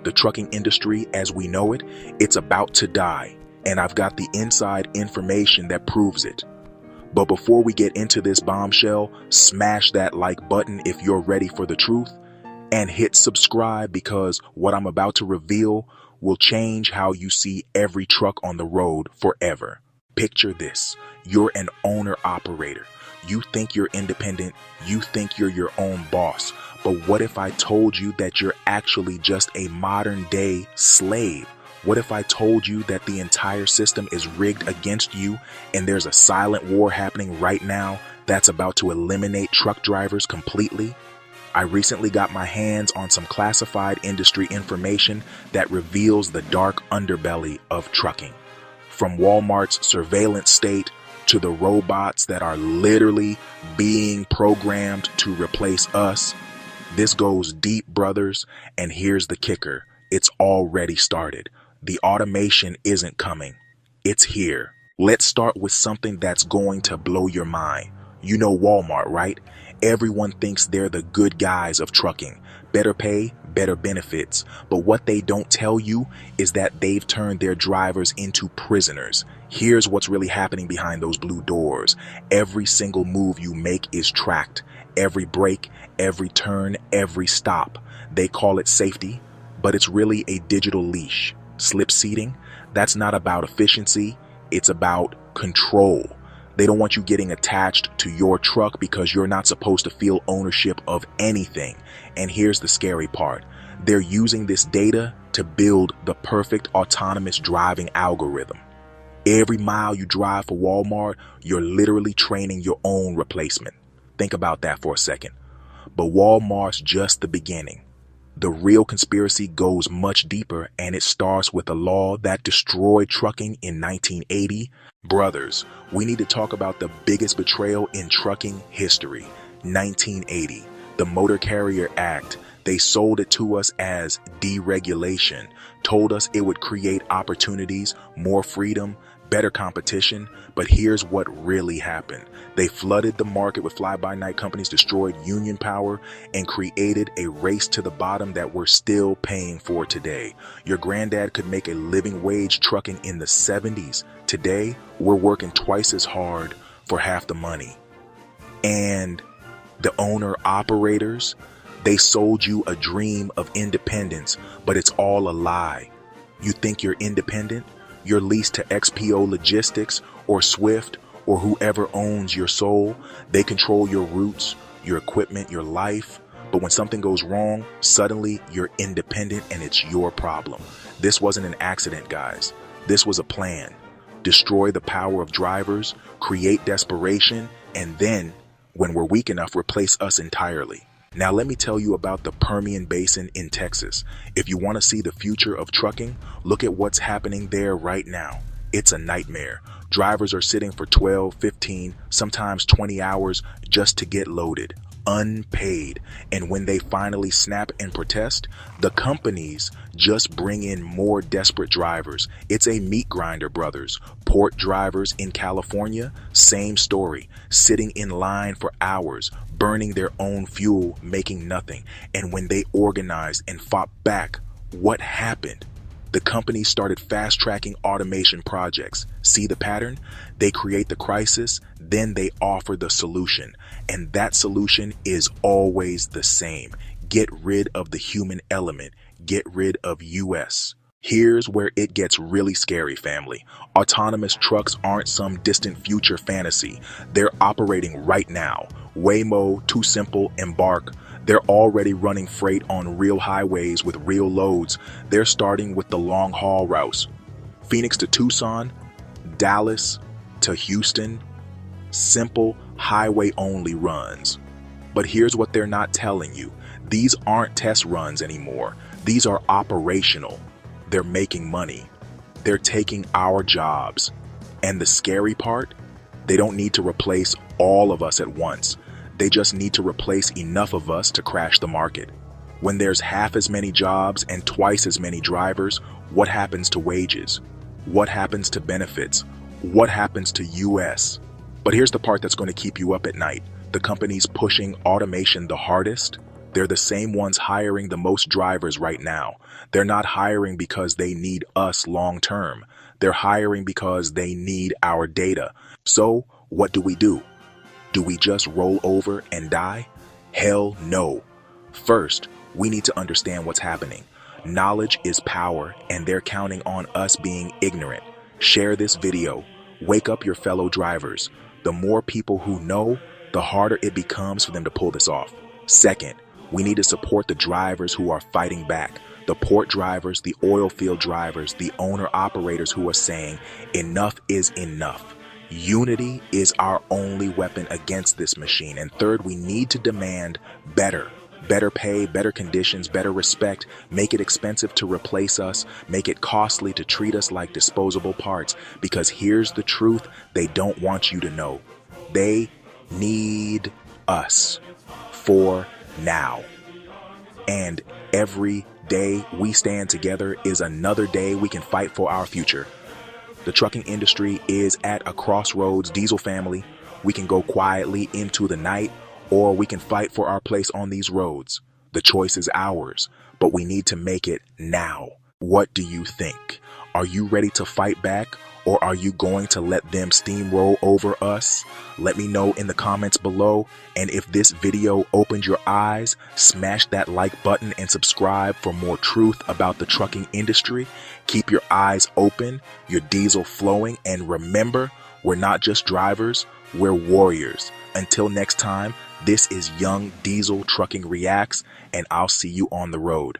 The trucking industry as we know it, it's about to die, and I've got the inside information that proves it. But before we get into this bombshell, smash that like button if you're ready for the truth, and hit subscribe because what I'm about to reveal will change how you see every truck on the road forever. Picture this. You're an owner-operator. You think you're independent. You think you're your own boss. But what if I told you that you're actually just a modern-day slave? What if I told you that the entire system is rigged against you and there's a silent war happening right now that's about to eliminate truck drivers completely? I recently got my hands on some classified industry information that reveals the dark underbelly of trucking. From Walmart's surveillance state to the robots that are literally being programmed to replace us. This goes deep, brothers, and here's the kicker. It's already started. The automation isn't coming. It's here. Let's start with something that's going to blow your mind. You know Walmart, right? Everyone thinks they're the good guys of trucking. Better pay, better benefits. But what they don't tell you is that they've turned their drivers into prisoners. Here's what's really happening behind those blue doors. Every single move you make is tracked. Every break, every turn, every stop. They call it safety, but it's really a digital leash. Slip seating, that's not about efficiency, it's about control. They don't want you getting attached to your truck because you're not supposed to feel ownership of anything. And here's the scary part. They're using this data to build the perfect autonomous driving algorithm. Every mile you drive for Walmart, you're literally training your own replacement. Think about that for a second. But Walmart's just the beginning. The real conspiracy goes much deeper, and it starts with a law that destroyed trucking in 1980. Brothers, we need to talk about the biggest betrayal in trucking history. 1980, the Motor Carrier Act. They sold it to us as deregulation, told us it would create opportunities, more freedom, better competition. But here's what really happened. They flooded the market with fly-by-night companies, destroyed union power, and created a race to the bottom that we're still paying for today. Your granddad could make a living wage trucking in the 70s. Today, we're working twice as hard for half the money. And the owner-operators, they sold you a dream of independence, but it's all a lie. You think you're independent? You're leased to XPO Logistics or Swift or whoever owns your soul. They control your routes, your equipment, your life. But when something goes wrong, suddenly you're independent and it's your problem. This wasn't an accident, guys. This was a plan. Destroy the power of drivers, create desperation, and then, when we're weak enough, replace us entirely. Now let me tell you about the Permian Basin in Texas. If you want to see the future of trucking, look at what's happening there right now. It's a nightmare. Drivers are sitting for 12, 15, sometimes 20 hours just to get loaded, unpaid. And when they finally snap and protest, the companies just bring in more desperate drivers. It's a meat grinder, brothers. Port drivers in California, same story. Sitting in line for hours, burning their own fuel, making nothing. And when they organized and fought back, what happened? The companies started fast-tracking automation projects. See the pattern? They create the crisis, then they offer the solution. And that solution is always the same. Get rid of the human element. Get rid of US. Here's where it gets really scary, family. Autonomous trucks aren't some distant future fantasy. They're operating right now. Waymo, Too Simple, Embark. They're already running freight on real highways with real loads. They're starting with the long haul routes. Phoenix to Tucson, Dallas to Houston. Simple highway only runs. But here's what they're not telling you. These aren't test runs anymore. These are operational. They're making money. They're taking our jobs. And the scary part, they don't need to replace all of us at once. They just need to replace enough of us to crash the market. When there's half as many jobs and twice as many drivers, what happens to wages? What happens to benefits? What happens to US? But here's the part that's going to keep you up at night. The companies pushing automation the hardest, They're the same ones hiring the most drivers right now. They're not hiring because they need us long term. They're hiring because they need our data. So, what do? Do we just roll over and die? Hell no. First, we need to understand what's happening. Knowledge is power, and they're counting on us being ignorant. Share this video. Wake up your fellow drivers. The more people who know, the harder it becomes for them to pull this off. Second, we need to support the drivers who are fighting back. The port drivers, the oil field drivers, the owner-operators who are saying, enough is enough. Unity is our only weapon against this machine. And third, we need to demand better pay, better conditions, better respect, make it expensive to replace us, make it costly to treat us like disposable parts. Because here's the truth they don't want you to know. They need us for now. And every day we stand together is another day we can fight for our future. The trucking industry is at a crossroads, Diesel family. We can go quietly into the night, or we can fight for our place on these roads. The choice is ours, but we need to make it now. What do you think? Are you ready to fight back, or are you going to let them steamroll over us? Let me know in the comments below, and if this video opened your eyes, smash that like button and subscribe for more truth about the trucking industry. Keep your eyes open, your diesel flowing, and remember, we're not just drivers, we're warriors. Until next time, this is Young Diesel Trucking Reacts, and I'll see you on the road.